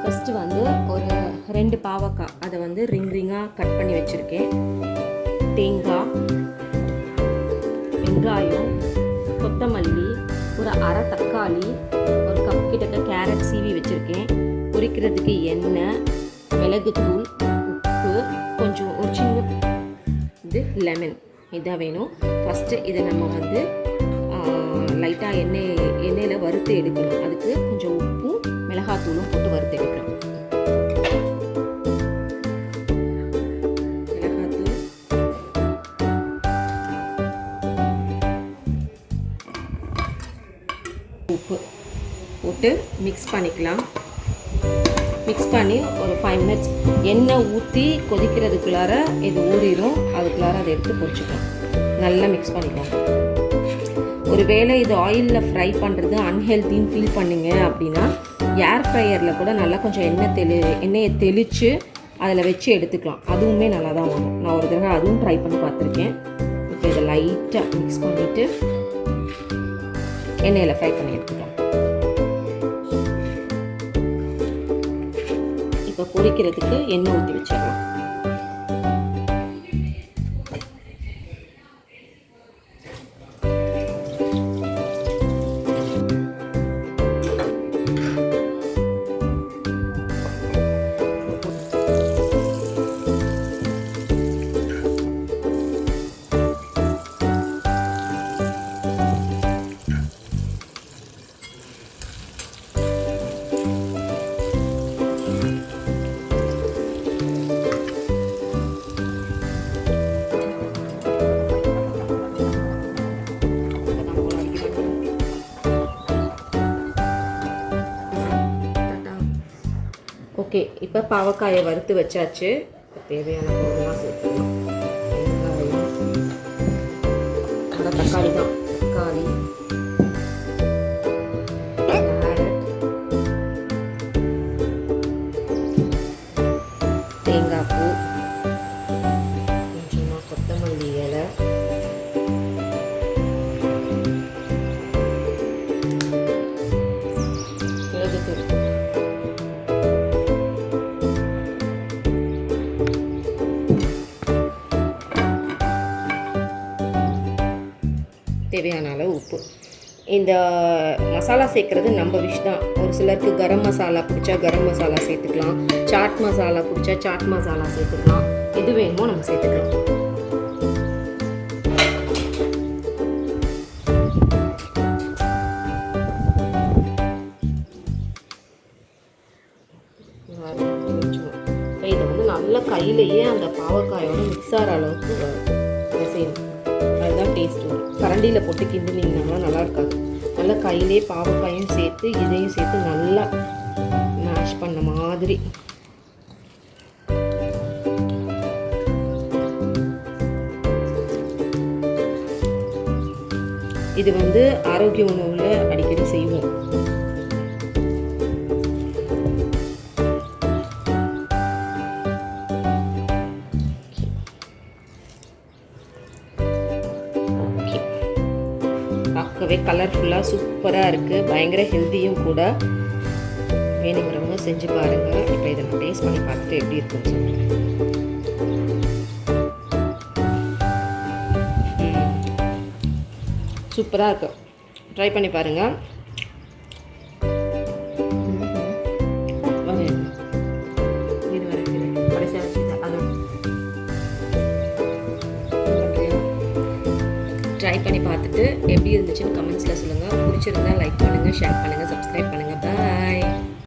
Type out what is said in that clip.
First வந்து ஒரு 2 பாவக்காய் அதை வந்து ரிங்காக கட் பண்ணி வச்சுருக்கேன். தேங்காய், வெங்காயம், கொத்தமல்லி, ஒரு அரை தக்காளி, ஒரு கப் கிட்டக்க கேரட் சீவி வச்சுருக்கேன். பொரிக்கிறதுக்கு எண்ணெய், மிளகுத்தூள், உப்பு, கொஞ்சம் ஒரு சின்ன இது லெமன் இதான் வேணும். ஃபஸ்ட்டு இதை நம்ம வந்து லைட்டாக எண்ணெயில் வறுத்து எடுக்கணும். அதுக்கு கொஞ்சம் உப்பும் மிளகாத்தூளும் போட்டு வறுத்து எடுக்கணும். மிளகாத்தூள், உப்பு போட்டு மிக்ஸ் பண்ணிக்கலாம். மிக்ஸ் பண்ணி ஒரு 5 மினிட்ஸ் எண்ணெய் ஊற்றி கொதிக்கிறதுக்குள்ளார இது ஊறிடும். அதுக்குள்ளார அதை எடுத்து பொரிச்சுக்கலாம். நல்லா மிக்ஸ் பண்ணிக்கலாம். ஒருவேளை இது ஆயிலில் ஃப்ரை பண்ணுறது அன்ஹெல்த்தின்னு ஃபீல் பண்ணிங்க அப்படின்னா ஏர் ஃப்ரையரில் கூட நல்லா கொஞ்சம் எண்ணெயை தெளித்து அதில் வச்சு எடுத்துக்கலாம். அதுவுமே நல்லா தான் வரும். நான் ஒரு தடவை அதுவும் ட்ரை பண்ணி பார்த்துருக்கேன். இப்போ இதை லைட்டாக மிக்ஸ் பண்ணிவிட்டு எண்ணெயில் ஃப்ரை பண்ணி எடுத்துக்கலாம். இப்போ பொரிக்கிறதுக்கு எண்ணெய் ஊற்றி வச்சிடலாம். ஓகே, இப்போ பாவக்காயை வறுத்து வச்சாச்சு. தேவையான பொருள்லாம் சேர்த்துக்கலாம். வெங்காயம், தக்காளி தான், தக்காளி, தேங்காய் பூ, கொஞ்சமாக கொத்தமல்லி இலை, மிளகுத்தூள், தேவையான அளவு உப்பு. இந்த மசாலா சேர்க்குறது நம்ம விஷ் தான். ஒரு சிலருக்கு கரம் மசாலா பிடிச்சா கரம் மசாலா சேர்த்துக்கலாம், சாட் மசாலா பிடிச்சா சாட் மசாலா சேர்த்துக்கலாம். எது வேணுமோ நம்ம சேர்த்துக்கலாம். இதை வந்து நல்லா கையிலேயே அந்த பாவக்காயோட மிக்ஸ் ஆகிற அளவுக்கு செய்யணும். அதுதான் டேஸ்ட் வரும். கரண்டியில் போட்டு கிண்டினீங்கன்னா நல்லா இருக்காது. நல்லா கையிலே பாவக்காயும் சேர்த்து இதையும் சேர்த்து நல்லா மேஷ் பண்ண மாதிரி. இது வந்து ஆரோக்கிய உணவுல அடிக்கடி செய்வோம். பார்க்கவே கலர்ஃபுல்லாக சூப்பராக இருக்குது. பயங்கர ஹெல்த்தியும் கூட. வேணுங்கிறவங்க செஞ்சு பாருங்கள். இப்போ இதை நான் டேஸ்ட் பண்ணி பார்த்துட்டு எப்படி இருக்குன்னு சொல்கிறேன். சூப்பராக இருக்கும். ட்ரை பண்ணி பாருங்கள். ட்ரை பண்ணி பார்த்துட்டு எப்படி இருந்துச்சுன்னு கமெண்ட்ஸில் சொல்லுங்கள். பிடிச்சிருந்தா லைக் பண்ணுங்கள், ஷேர் பண்ணுங்கள், சப்ஸ்கிரைப் பண்ணுங்கள். பாய்.